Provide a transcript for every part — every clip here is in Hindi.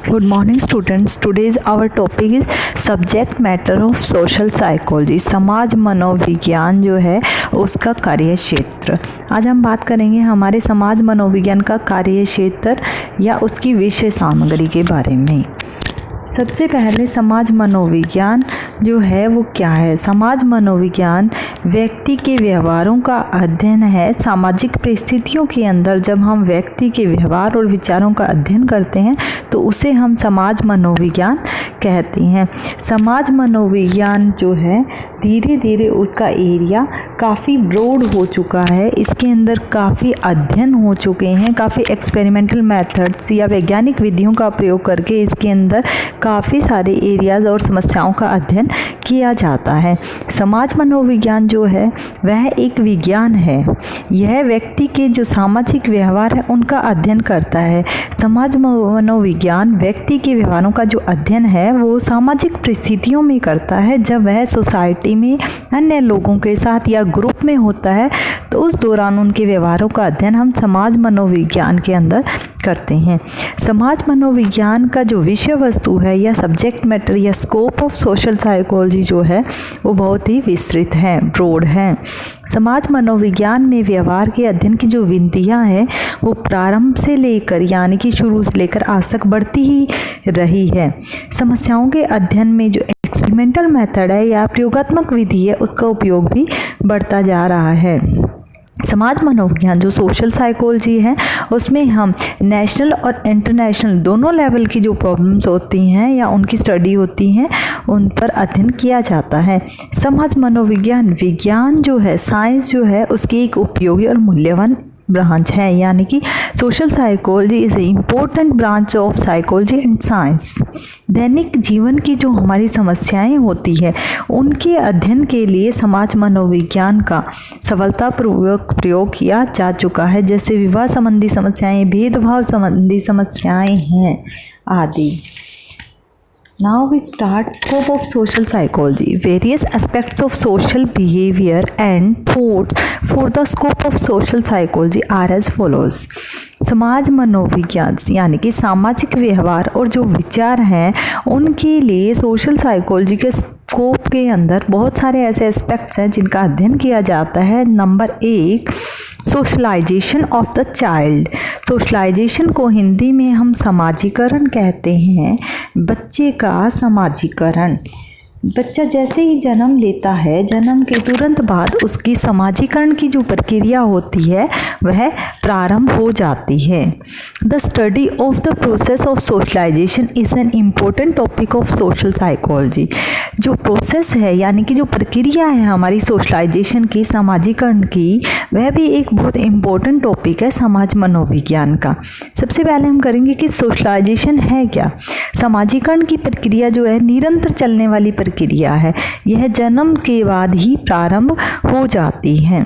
Good morning students. Today's our topic is subject matter of social psychology. समाज मनोविज्ञान जो है उसका कार्य क्षेत्र। आज हम बात करेंगे हमारे समाज मनोविज्ञान का कार्य क्षेत्र या उसकी विषय सामग्री के बारे में। सबसे पहले समाज मनोविज्ञान जो है वो क्या है। समाज मनोविज्ञान व्यक्ति के व्यवहारों का अध्ययन है। सामाजिक परिस्थितियों के अंदर जब हम व्यक्ति के व्यवहार और विचारों का अध्ययन करते हैं तो उसे हम समाज मनोविज्ञान कहते हैं। समाज मनोविज्ञान जो है धीरे धीरे उसका एरिया काफ़ी ब्रॉड हो चुका है। इसके अंदर काफ़ी अध्ययन हो चुके हैं। काफ़ी एक्सपेरिमेंटल मेथड्स या वैज्ञानिक विधियों का प्रयोग करके इसके अंदर काफ़ी सारे एरियाज़ और समस्याओं का अध्ययन किया जाता है। समाज मनोविज्ञान जो है वह एक विज्ञान है। यह व्यक्ति के जो सामाजिक व्यवहार है उनका अध्ययन करता है। समाज मनोविज्ञान व्यक्ति के व्यवहारों का जो अध्ययन है वो सामाजिक परिस्थितियों में करता है। जब वह सोसाइटी में अन्य लोगों के साथ या ग्रुप में होता है तो उस दौरान उनके व्यवहारों का अध्ययन हम समाज मनोविज्ञान के अंदर करते हैं। समाज मनोविज्ञान का जो विषय वस्तु है या सब्जेक्ट मैटर या स्कोप ऑफ सोशल साइकोलॉजी जो है वो बहुत ही विस्तृत है, ब्रॉड है। समाज मनोविज्ञान में व्यवहार के अध्ययन की जो विधियाँ हैं वो प्रारंभ से लेकर यानी कि शुरू से लेकर आज तक बढ़ती ही रही है। समस्याओं के अध्ययन में जो एक्सपेरिमेंटल मेथड है या प्रयोगात्मक विधि है उसका उपयोग भी बढ़ता जा रहा है। समाज मनोविज्ञान जो सोशल साइकोलॉजी है उसमें हम नेशनल और इंटरनेशनल दोनों लेवल की जो प्रॉब्लम्स होती हैं या उनकी स्टडी होती हैं उन पर अध्ययन किया जाता है। समाज मनोविज्ञान विज्ञान जो है, साइंस जो है उसकी एक उपयोगी और मूल्यवान ब्रांच है। यानी कि social psychology is a important branch of psychology and science. दैनिक जीवन की जो हमारी समस्याएं होती है उनके अध्ययन के लिए समाज मनोविज्ञान का सफलतापूर्वक प्रयोग किया जा चुका है। जैसे विवाह संबंधी समस्याएं, भेदभाव संबंधी समस्याएं हैं आदि। Now we start scope of social psychology. Various aspects of social behavior and thoughts for the scope of social psychology are as follows. समाज मनोविज्ञान यानी कि सामाजिक व्यवहार और जो विचार हैं उनके लिए सोशल साइकोलॉजी के स्कोप के अंदर बहुत सारे ऐसे एस्पेक्ट्स हैं जिनका अध्ययन किया जाता है। Number 1, socialization of the child. Socialization को हिंदी में हम समाजीकरण कहते हैं। बच्चे का समाजीकरण। बच्चा जैसे ही जन्म लेता है, जन्म के तुरंत बाद उसकी समाजीकरण की जो प्रक्रिया होती है वह प्रारंभ हो जाती है। The study of the process of socialization is an important topic of social psychology. जो प्रोसेस है यानी कि जो प्रक्रिया है हमारी सोशलाइजेशन की, समाजीकरण की, वह भी एक बहुत इम्पोर्टेंट टॉपिक है समाज मनोविज्ञान का। सबसे पहले हम करेंगे कि सोशलाइजेशन है क्या। समाजीकरण की प्रक्रिया जो है निरंतर चलने वाली प्रक्रिया है। यह जन्म के बाद ही प्रारंभ हो जाती है।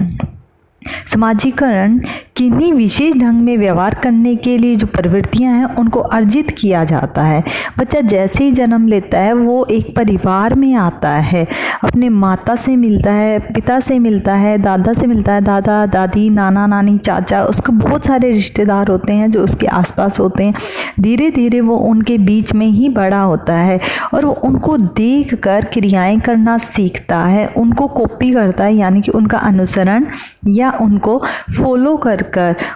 समाजीकरण किन्हीं विशेष ढंग में व्यवहार करने के लिए जो प्रवृत्तियां हैं उनको अर्जित किया जाता है। बच्चा जैसे ही जन्म लेता है वो एक परिवार में आता है, अपने माता से मिलता है, पिता से मिलता है, दादा से मिलता है, दादा दादी, नाना नानी, चाचा, उसके बहुत सारे रिश्तेदार होते हैं जो उसके आसपास होते हैं। धीरे धीरे वो उनके बीच में ही बड़ा होता है और वो उनको देख कर क्रियाएँ करना सीखता है, उनको कॉपी करता है यानी कि उनका अनुसरण या उनको फॉलो कर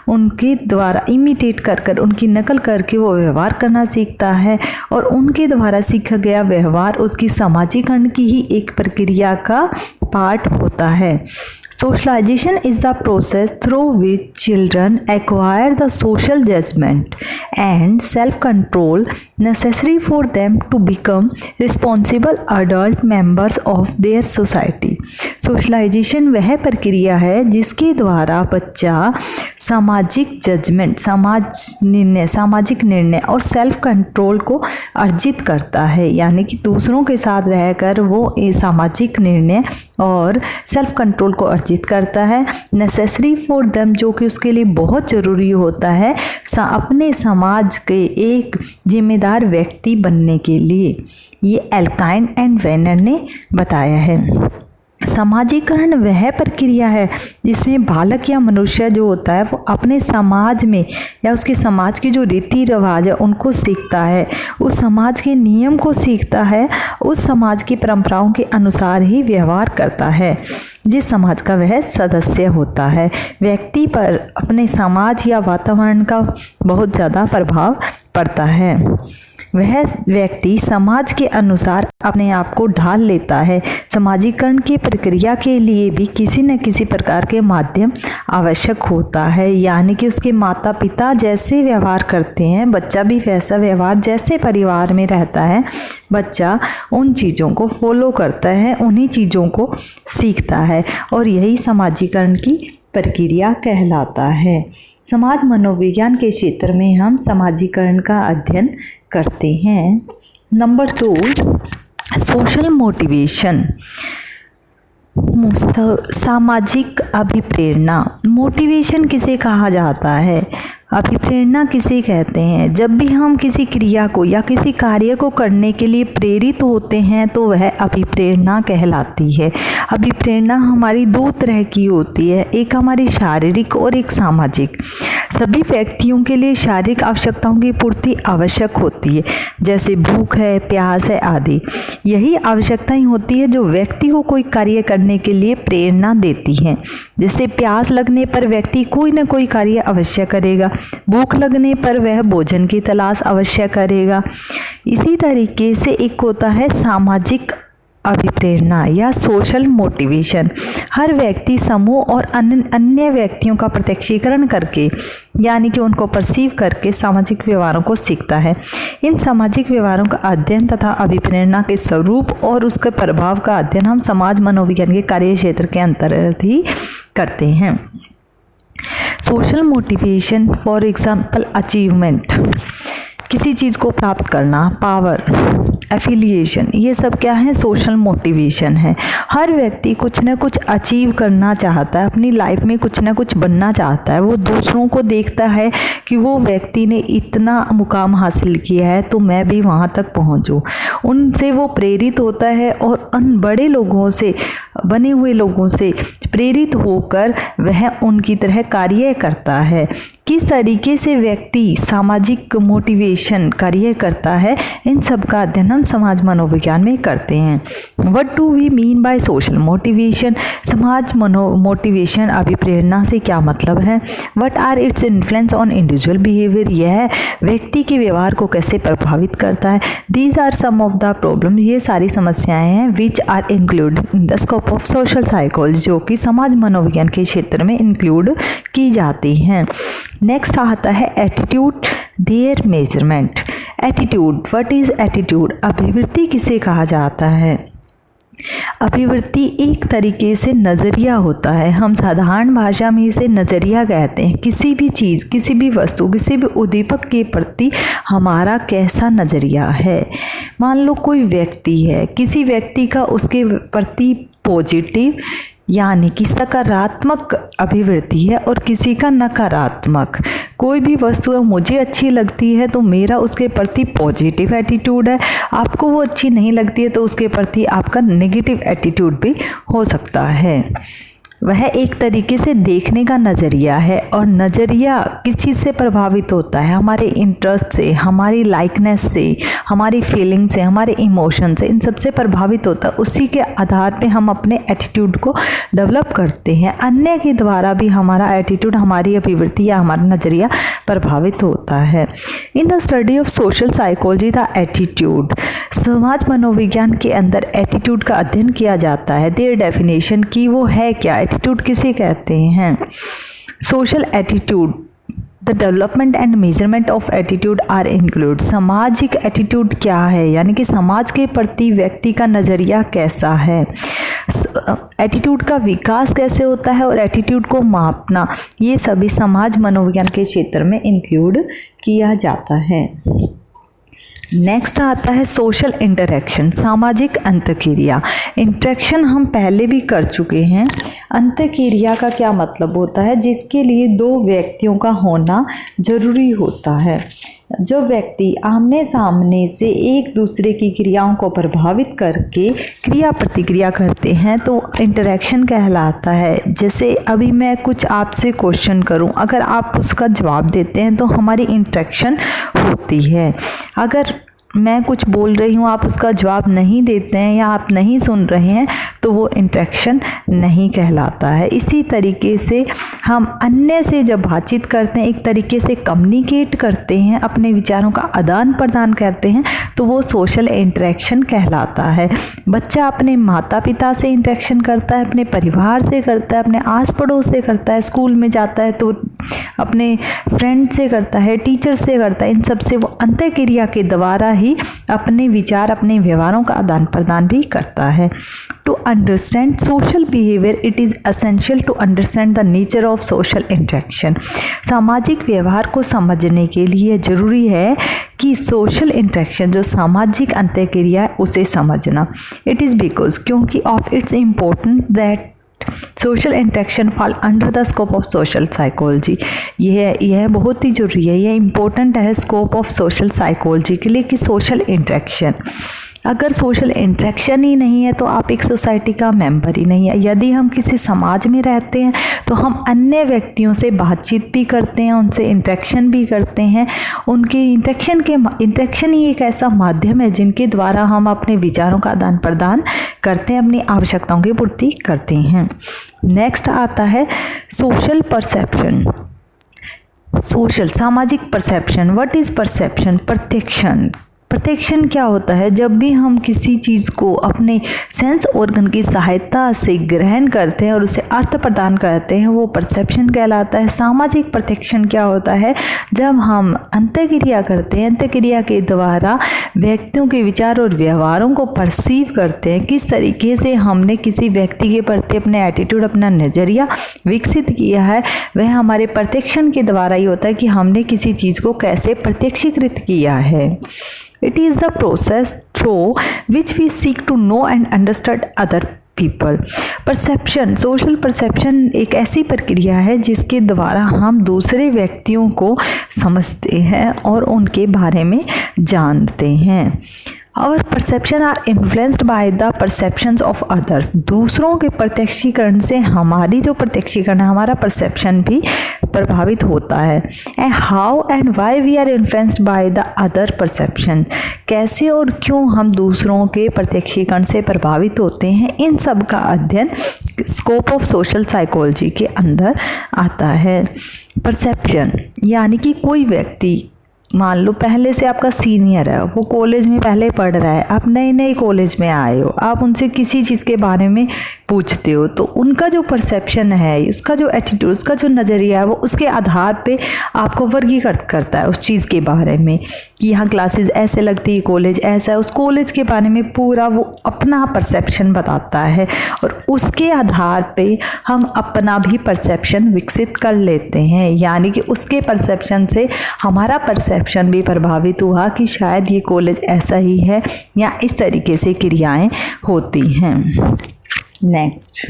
उनके द्वारा इमिटेट कर उनकी नकल करके वो व्यवहार करना सीखता है और उनके द्वारा सीखा गया व्यवहार उसकी समाजीकरण की ही एक प्रक्रिया का पार्ट होता है। Socialization is the process through which children acquire the social judgment and self-control necessary for them to become responsible adult members of their society. Socialization वह प्रक्रिया है जिसके द्वारा बच्चा सामाजिक जजमेंट, सामाजिक निर्णय और सेल्फ कंट्रोल को अर्जित करता है। यानी कि दूसरों के साथ रहकर वो सामाजिक निर्णय और सेल्फ कंट्रोल को अर्जित करता है। नेसेसरी फॉर देम जो कि उसके लिए बहुत ज़रूरी होता है अपने समाज के एक जिम्मेदार व्यक्ति बनने के लिए। ये एल्काइन एंड वेनर ने बताया है। सामाजिकरण वह प्रक्रिया है जिसमें बालक या मनुष्य जो होता है वो अपने समाज में या उसके समाज के जो रीति रिवाज है उनको सीखता है, उस समाज के नियम को सीखता है, उस समाज की परंपराओं के अनुसार ही व्यवहार करता है। जिस समाज का वह सदस्य होता है, व्यक्ति पर अपने समाज या वातावरण का बहुत ज़्यादा प्रभाव पड़ता है। वह व्यक्ति समाज के अनुसार अपने आप को ढाल लेता है। समाजीकरण की प्रक्रिया के लिए भी किसी न किसी प्रकार के माध्यम आवश्यक होता है, यानी कि उसके माता पिता जैसे व्यवहार करते हैं बच्चा भी वैसा व्यवहार, जैसे परिवार में रहता है बच्चा उन चीज़ों को फॉलो करता है, उन्हीं चीज़ों को सीखता है और यही समाजीकरण की प्रक्रिया कहलाता है। समाज मनोविज्ञान के क्षेत्र में हम समाजीकरण का अध्ययन करते हैं। Number 2, social motivation. सामाजिक अभिप्रेरणा। मोटिवेशन किसे कहा जाता है, अभिप्रेरणा किसे कहते हैं? जब भी हम किसी क्रिया को या किसी कार्य को करने के लिए प्रेरित होते हैं तो वह अभिप्रेरणा कहलाती है। अभिप्रेरणा हमारी 2 तरह की होती है, एक हमारी शारीरिक और एक सामाजिक। सभी व्यक्तियों के लिए शारीरिक आवश्यकताओं की पूर्ति आवश्यक होती है, जैसे भूख है, प्यास है आदि। यही आवश्यकताएं होती है जो व्यक्ति को कोई कार्य करने के लिए प्रेरणा देती हैं। जैसे प्यास लगने पर व्यक्ति कोई न कोई कार्य अवश्य करेगा, भूख लगने पर वह भोजन की तलाश अवश्य करेगा। इसी तरीके से एक होता है सामाजिक अभिप्रेरणा या सोशल मोटिवेशन। हर व्यक्ति समूह और अन्य व्यक्तियों का प्रत्यक्षीकरण करके, यानी कि उनको परसीव करके सामाजिक व्यवहारों को सीखता है। इन सामाजिक व्यवहारों का अध्ययन तथा अभिप्रेरणा के स्वरूप और उसके प्रभाव का अध्ययन हम समाज मनोविज्ञान के कार्य क्षेत्र के अंतर्गत ही करते हैं। Social motivation for example achievement, किसी चीज़ को प्राप्त करना, पावर, एफिलिएशन, ये सब क्या है? सोशल मोटिवेशन है। हर व्यक्ति कुछ न कुछ अचीव करना चाहता है, अपनी लाइफ में कुछ न कुछ बनना चाहता है। वो दूसरों को देखता है कि वो व्यक्ति ने इतना मुकाम हासिल किया है तो मैं भी वहाँ तक पहुँचूँ। उनसे वो प्रेरित होता है और उन बड़े लोगों से, बने हुए लोगों से प्रेरित होकर वह उनकी तरह कार्य करता है। किस तरीके से व्यक्ति सामाजिक मोटिवेशन कार्य करता है, इन सब का अध्ययन हम समाज मनोविज्ञान में करते हैं। What do we mean by social motivation? समाज मोटिवेशन अभिप्रेरणा से क्या मतलब है? What are its influence on individual behaviour? यह व्यक्ति के व्यवहार को कैसे प्रभावित करता है? These are some of the problem, ये सारी समस्याएं हैं which are include in the scope of social psychology, जो कि समाज मनोविज्ञान के क्षेत्र में इंक्लूड की जाती हैं। नेक्स्ट आता है attitude, their measurement. Attitude, what is attitude? अभिवृत्ति किसे कहा जाता है? अभिवृत्ति एक तरीके से नज़रिया होता है, हम साधारण भाषा में इसे नज़रिया कहते हैं। किसी भी चीज़, किसी भी वस्तु, किसी भी उद्दीपक के प्रति हमारा कैसा नज़रिया है। मान लो कोई व्यक्ति है, किसी व्यक्ति का उसके प्रति पॉजिटिव यानी कि सकारात्मक अभिवृत्ति है और किसी का नकारात्मक। कोई भी वस्तु मुझे अच्छी लगती है तो मेरा उसके प्रति पॉजिटिव एटीट्यूड है, आपको वो अच्छी नहीं लगती है तो उसके प्रति आपका नेगेटिव एटीट्यूड भी हो सकता है। वह एक तरीके से देखने का नज़रिया है और नज़रिया किस चीज़ से प्रभावित होता है? हमारे इंटरेस्ट से, हमारी लाइकनेस से, हमारी फीलिंग से, हमारे इमोशन से, इन सब से प्रभावित होता है। उसी के आधार पे हम अपने एटीट्यूड को डेवलप करते हैं। अन्य के द्वारा भी हमारा एटीट्यूड, हमारी अभिवृत्ति या हमारा नज़रिया प्रभावित होता है। In the study of social psychology the attitude, समाज मनोविज्ञान के अंदर एटीट्यूड का अध्ययन किया जाता है। देयर डेफिनेशन की वो है क्या, एटीट्यूड किसे कहते हैं? Social attitude, the development and measurement of attitude are include. सामाजिक एटीट्यूड क्या है, यानी कि समाज के प्रति व्यक्ति का नज़रिया कैसा है, एटीट्यूड का विकास कैसे होता है और एटीट्यूड को मापना, ये सभी समाज मनोविज्ञान के क्षेत्र में इंक्लूड किया जाता है। नेक्स्ट आता है सोशल इंटरेक्शन, सामाजिक अंतःक्रिया। इंटरेक्शन हम पहले भी कर चुके हैं। अंतःक्रिया का क्या मतलब होता है? जिसके लिए दो व्यक्तियों का होना जरूरी होता है। जो व्यक्ति आमने सामने से एक दूसरे की क्रियाओं को प्रभावित करके क्रिया प्रतिक्रिया करते हैं तो इंटरेक्शन कहलाता है। जैसे अभी मैं कुछ आपसे क्वेश्चन करूं, अगर आप उसका जवाब देते हैं तो हमारी इंटरेक्शन होती है। अगर मैं कुछ बोल रही हूँ, आप उसका जवाब नहीं देते हैं या आप नहीं सुन रहे हैं तो वो इंटरेक्शन नहीं कहलाता है। इसी तरीके से हम अन्य से जब बातचीत करते हैं, एक तरीके से कम्युनिकेट करते हैं, अपने विचारों का आदान प्रदान करते हैं, तो वो सोशल इंटरेक्शन कहलाता है। बच्चा अपने माता पिता से इंटरेक्शन करता है, अपने परिवार से करता है, अपने आस पड़ोस से करता है, स्कूल में जाता है तो अपने फ्रेंड से करता है, टीचर से करता है। इन सब से वो अंतःक्रिया के द्वारा ही अपने विचार, अपने व्यवहारों का आदान प्रदान भी करता है। To understand social behaviour it is essential to understand the nature of social interaction. सामाजिक व्यवहार को समझने के लिए ज़रूरी है कि सोशल इंटरेक्शन, जो सामाजिक अंतःक्रिया है, उसे समझना। इट इज़ बिकॉज, क्योंकि of its important that social interaction fall under the scope of social psychology. यह बहुत ही जरूरी है, यह इम्पोर्टेंट है स्कोप ऑफ सोशल साइकोलॉजी के लिए कि सोशल इंटरेक्शन, अगर सोशल इंटरेक्शन ही नहीं है तो आप एक सोसाइटी का मेंबर ही नहीं है। यदि हम किसी समाज में रहते हैं तो हम अन्य व्यक्तियों से बातचीत भी करते हैं, उनसे इंटरेक्शन भी करते हैं। उनके इंटरेक्शन ही एक ऐसा माध्यम है जिनके द्वारा हम अपने विचारों का आदान प्रदान करते हैं, अपनी आवश्यकताओं की पूर्ति करते हैं। नेक्स्ट आता है सोशल परसेप्शन। सोशल, सामाजिक परसेप्शन। What is perception? प्रत्यक्षण। प्रत्यक्षण क्या होता है? जब भी हम किसी चीज़ को अपने सेंस ऑर्गन की सहायता से ग्रहण करते हैं और उसे अर्थ प्रदान करते हैं, वो परसेप्शन कहलाता है। सामाजिक प्रत्यक्षण क्या होता है? जब हम अंतःक्रिया करते हैं, अंतःक्रिया के द्वारा व्यक्तियों के विचार और व्यवहारों को परसीव करते हैं, किस तरीके से हमने किसी व्यक्ति के प्रति अपने एटीट्यूड, अपना नज़रिया विकसित किया है, वह हमारे प्रत्यक्षण के द्वारा ही होता है कि हमने किसी चीज़ को कैसे प्रत्यक्षीकृत किया है। It is the process through which we seek to know and understand other people. Perception, social perception एक ऐसी प्रक्रिया है जिसके द्वारा हम दूसरे व्यक्तियों को समझते हैं और उनके बारे में जानते हैं। Our perception are influenced by the perceptions of others. दूसरों के प्रत्यक्षीकरण से हमारी जो प्रत्यक्षीकरण है, हमारा परसेप्शन भी प्रभावित होता है। And how and why we are influenced by the other perception. कैसे और क्यों हम दूसरों के प्रत्यक्षीकरण से प्रभावित होते हैं, इन सब का अध्ययन स्कोप ऑफ सोशल साइकोलॉजी के अंदर आता है। परसेप्शन यानी कि कोई व्यक्ति, मान लो पहले से आपका सीनियर है, वो कॉलेज में पहले पढ़ रहा है, आप नए नए कॉलेज में आए हो, आप उनसे किसी चीज़ के बारे में पूछते हो तो उनका जो परसेप्शन है, उसका जो एटीट्यूड, उसका जो नज़रिया है, वो उसके आधार पे आपको वर्गीकृत करता है उस चीज़ के बारे में कि यहाँ क्लासेस ऐसे लगती है, कॉलेज ऐसा है। उस कॉलेज के बारे में पूरा वो अपना परसेप्शन बताता है और उसके आधार पे हम अपना भी परसेप्शन विकसित कर लेते हैं। यानी कि उसके परसेप्शन से हमारा परसेप्शन भी प्रभावित हुआ कि शायद ये कॉलेज ऐसा ही है या इस तरीके से क्रियाएं होती हैं। Next,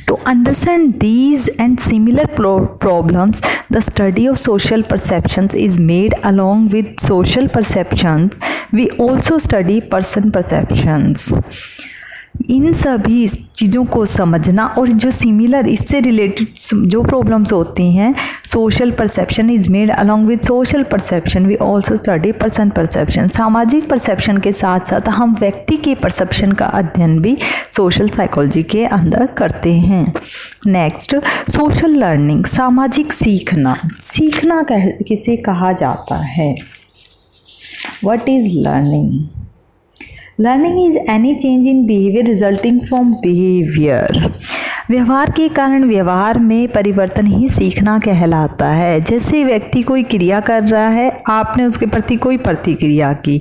to understand these and similar problems, the study of social perceptions is made. Along with social perceptions, we also study person perceptions. इन सभी चीज़ों को समझना और जो सिमिलर, इससे रिलेटेड जो प्रॉब्लम्स होती हैं, social perception is made along with social perception we also study person perception. सामाजिक परसेप्शन के साथ साथ हम व्यक्ति के परसेप्शन का अध्ययन भी सोशल साइकोलॉजी के अंदर करते हैं। नेक्स्ट, सोशल लर्निंग, सामाजिक सीखना। सीखना किसे कहा जाता है? What is learning? Learning is any change in behaviour resulting from behaviour. व्यवहार के कारण व्यवहार में परिवर्तन ही सीखना कहलाता है। जैसे व्यक्ति कोई क्रिया कर रहा है, आपने उसके प्रति कोई प्रतिक्रिया की,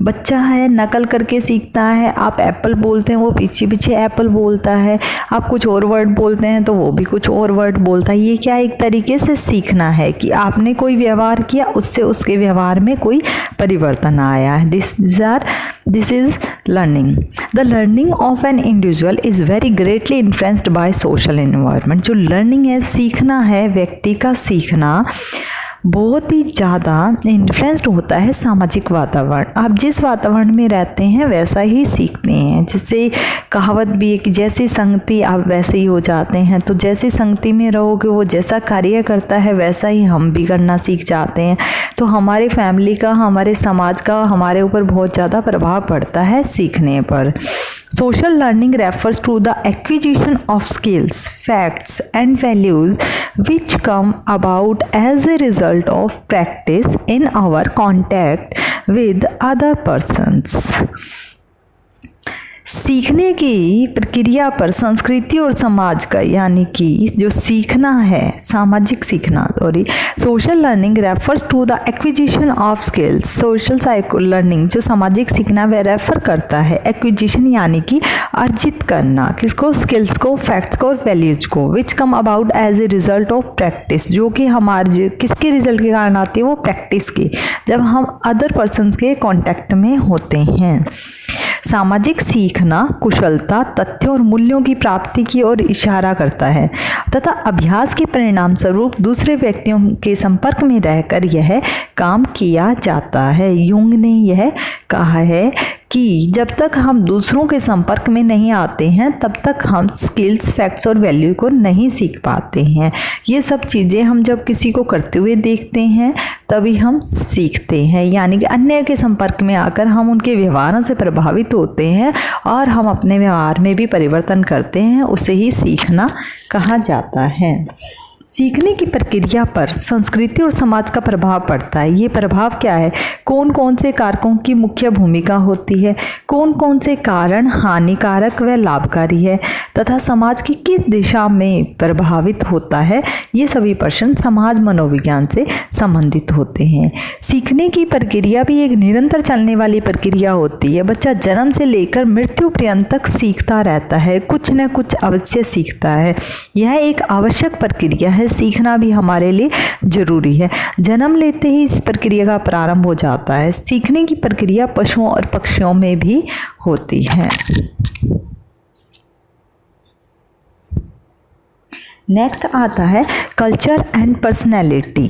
बच्चा है नकल करके सीखता है, आप एप्पल बोलते हैं वो पीछे पीछे एप्पल बोलता है, आप कुछ और वर्ड बोलते हैं तो वो भी कुछ और वर्ड बोलता है। ये क्या एक तरीके से सीखना है कि आपने कोई व्यवहार किया, उससे उसके व्यवहार में कोई परिवर्तन आया है। This is learning. The learning of an individual is very greatly influenced by social environment. जो लर्निंग है, सीखना है, व्यक्ति का सीखना बहुत ही ज़्यादा इन्फ्लुएंस्ड होता है सामाजिक वातावरण। आप जिस वातावरण में रहते हैं वैसा ही सीखते हैं। जिससे कहावत भी है कि जैसी संगति आप वैसे ही हो जाते हैं। तो जैसी संगति में रहोगे, वो जैसा कार्य करता है वैसा ही हम भी करना सीख जाते हैं। तो हमारे फैमिली का, हमारे समाज का हमारे ऊपर बहुत ज़्यादा प्रभाव पड़ता है सीखने पर। Social learning refers to the acquisition of skills, facts and values which come about as a result of practice in our contact with other persons. सीखने की प्रक्रिया पर संस्कृति और समाज का, यानी कि जो सीखना है, सामाजिक सीखना, social learning refers to the acquisition of skills. Social साइकोल लर्निंग जो सामाजिक सीखना वह रेफर करता है एक्विजिशन यानी कि अर्जित करना, किसको, स्किल्स को, फैक्ट्स को और वैल्यूज को, which come about as a result of practice, जो कि हमारे किसके रिजल्ट के कारण आती है, वो प्रैक्टिस की, जब हम अदर पर्सन्स के कांटेक्ट में होते हैं। सामाजिक सीखना कुशलता, तथ्यों और मूल्यों की प्राप्ति की ओर इशारा करता है तथा अभ्यास के परिणाम स्वरूप दूसरे व्यक्तियों के संपर्क में रहकर यह काम किया जाता है। युंग ने यह कहा है कि जब तक हम दूसरों के संपर्क में नहीं आते हैं तब तक हम स्किल्स, फैक्ट्स और वैल्यू को नहीं सीख पाते हैं। ये सब चीज़ें हम जब किसी को करते हुए देखते हैं तभी हम सीखते हैं, यानी कि अन्य के संपर्क में आकर हम उनके व्यवहारों से प्रभावित होते हैं और हम अपने व्यवहार में भी परिवर्तन करते हैं, उसे ही सीखना कहा जाता है। सीखने की प्रक्रिया पर संस्कृति और समाज का प्रभाव पड़ता है। ये प्रभाव क्या है, कौन कौन से कारकों की मुख्य भूमिका होती है, कौन कौन से कारण हानिकारक व लाभकारी है तथा समाज की किस दिशा में प्रभावित होता है, ये सभी प्रश्न समाज मनोविज्ञान से संबंधित होते हैं। सीखने की प्रक्रिया भी एक निरंतर चलने वाली प्रक्रिया होती है। बच्चा जन्म से लेकर मृत्यु पर्यंत तक सीखता रहता है, कुछ न कुछ अवश्य सीखता है। यह एक आवश्यक प्रक्रिया है, सीखना भी हमारे लिए जरूरी है। जन्म लेते ही इस प्रक्रिया का प्रारंभ हो जाता है। सीखने की प्रक्रिया पशुओं और पक्षियों में भी होती है। नेक्स्ट आता है कल्चर एंड पर्सनैलिटी,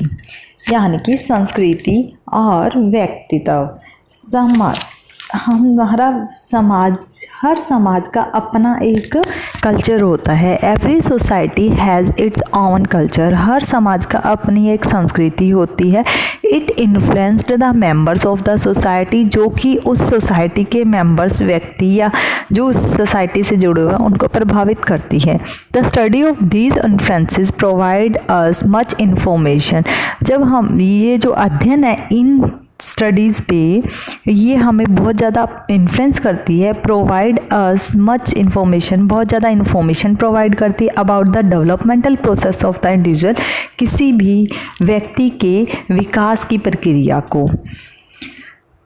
यानी कि संस्कृति और व्यक्तित्व। हमारा समाज, हर समाज का अपना एक कल्चर होता है। Every society has its own culture. हर समाज का अपनी एक संस्कृति होती है। It influenced the members of the society, जो कि उस सोसाइटी के मेंबर्स, व्यक्ति या जो उस सोसाइटी से जुड़े हुए हैं उनको प्रभावित करती है। The study of these influences provide us much information. जब हम ये जो अध्ययन है इन स्टडीज़ पे, ये हमें बहुत ज़्यादा इन्फ्लुएंस करती है। प्रोवाइड अस मच इन्फॉर्मेशन, बहुत ज़्यादा इन्फॉर्मेशन प्रोवाइड करती है about the developmental process of the individual, किसी भी व्यक्ति के विकास की प्रक्रिया को।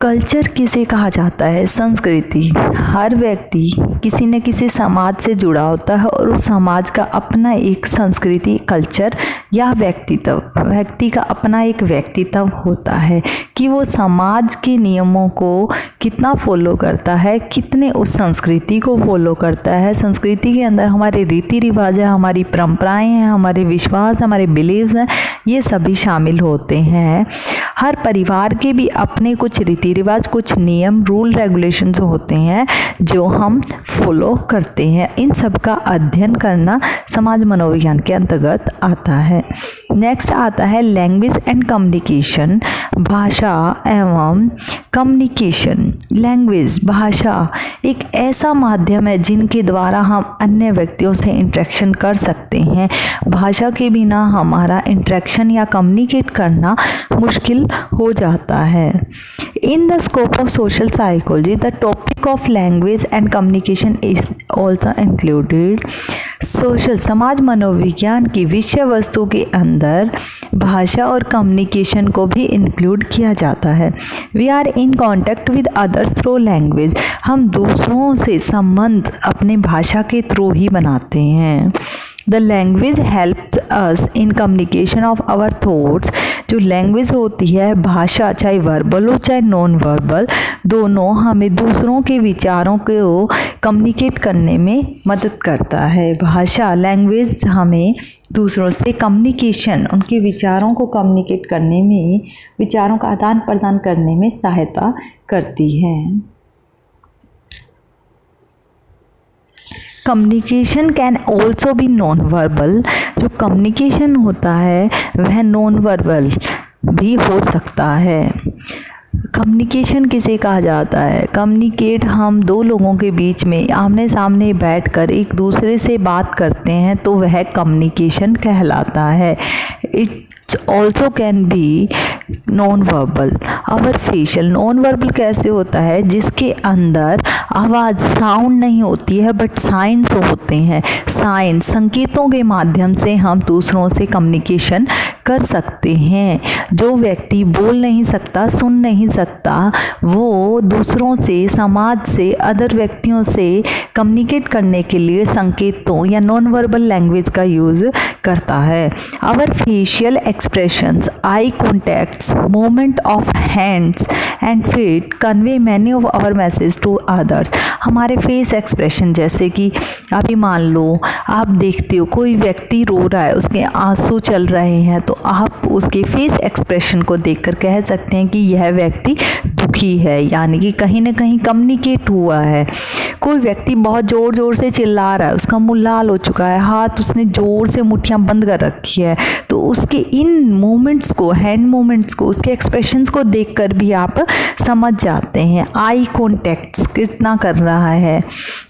कल्चर किसे कहा जाता है, संस्कृति। हर व्यक्ति किसी न किसी समाज से जुड़ा होता है और उस समाज का अपना एक संस्कृति, कल्चर या व्यक्तित्व, व्यक्ति का अपना एक व्यक्तित्व होता है कि वो समाज के नियमों को कितना फॉलो करता है, कितने उस संस्कृति को फॉलो करता है। संस्कृति के अंदर हमारे रीति रिवाज है, हमारी परंपराएं हैं, हमारे विश्वास, हमारे बिलीव्स हैं, ये सभी शामिल होते हैं। हर परिवार के भी अपने कुछ रीति रिवाज, कुछ नियम, रूल, रेगुलेशंस होते हैं जो हम फॉलो करते हैं। इन सब का अध्ययन करना समाज मनोविज्ञान के अंतर्गत आता है। नेक्स्ट आता है लैंग्वेज एंड कम्युनिकेशन, भाषा एवं कम्युनिकेशन। लैंग्वेज, भाषा एक ऐसा माध्यम है जिनके द्वारा हम अन्य व्यक्तियों से इंटरेक्शन कर सकते हैं। भाषा के बिना हमारा इंटरेक्शन या कम्युनिकेट करना मुश्किल हो जाता है। इन the scope of social psychology the topic of language and communication is also included. Social समाज मनोविज्ञान की विषय वस्तु के अंदर भाषा और कम्युनिकेशन को भी इंक्लूड किया जाता है। We are in contact with others through language. हम दूसरों से संबंध अपने भाषा के थ्रू ही बनाते हैं। The language helps us in communication of our thoughts. जो लैंग्वेज होती है, भाषा, चाहे वर्बल हो चाहे नॉन वर्बल, दोनों हमें दूसरों के विचारों को कम्युनिकेट करने में मदद करता है। भाषा, लैंग्वेज हमें दूसरों से कम्युनिकेशन, उनके विचारों को कम्युनिकेट करने में, विचारों का आदान प्रदान करने में सहायता करती है। Communication can also be non verbal. जो कम्युनिकेशन होता है वह नॉन वर्बल भी हो सकता है। कम्युनिकेशन किसे कहा जाता है? कम्युनिकेट हम दो लोगों के बीच में आमने सामने बैठकर एक दूसरे से बात करते हैं तो वह कम्युनिकेशन कहलाता है। It's also can be non verbal. Our facial, non verbal कैसे होता है? जिसके अंदर आवाज़, साउंड नहीं होती है बट साइंस होते हैं। साइन, संकेतों के माध्यम से हम दूसरों से कम्युनिकेशन कर सकते हैं। जो व्यक्ति बोल नहीं सकता, सुन नहीं सकता, वो दूसरों से, समाज से, अदर व्यक्तियों से कम्युनिकेट करने के लिए संकेतों या नॉन वर्बल लैंग्वेज का यूज़ करता है। Our facial expressions, eye contacts, movement of hands and feet convey many of our message to others. हमारे फेस एक्सप्रेशन, जैसे कि अभी मान लो आप देखते हो कोई व्यक्ति रो रहा है, उसके आंसू चल रहे हैं, तो आप उसके फेस एक्सप्रेशन को देखकर कह सकते हैं कि यह व्यक्ति दुखी है, यानी कि कहीं ना कहीं कम्युनिकेट हुआ है। कोई व्यक्ति बहुत ज़ोर ज़ोर से चिल्ला रहा है, उसका मुंह लाल हो चुका है, हाथ उसने ज़ोर से मुट्ठियाँ बंद कर रखी है, तो उसके इन मूवमेंट्स को, हैंड मूवमेंट्स को, उसके एक्सप्रेशंस को देखकर भी आप समझ जाते हैं आई कॉन्टैक्ट्स कितना कर रहा है।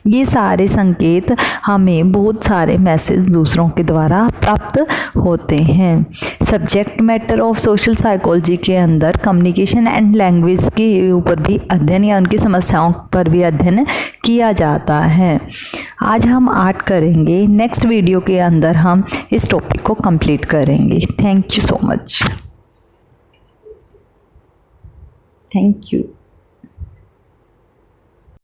ये सारे संकेत हमें बहुत सारे मैसेज दूसरों के द्वारा प्राप्त होते हैं। Subject matter of social psychology के अंदर कम्युनिकेशन एंड लैंग्वेज के ऊपर भी अध्ययन या उनकी समस्याओं पर भी अध्ययन किया जाता है। आज हम आर्ट करेंगे, नेक्स्ट वीडियो के अंदर हम इस टॉपिक को कंप्लीट करेंगे। Thank you so much. Thank you.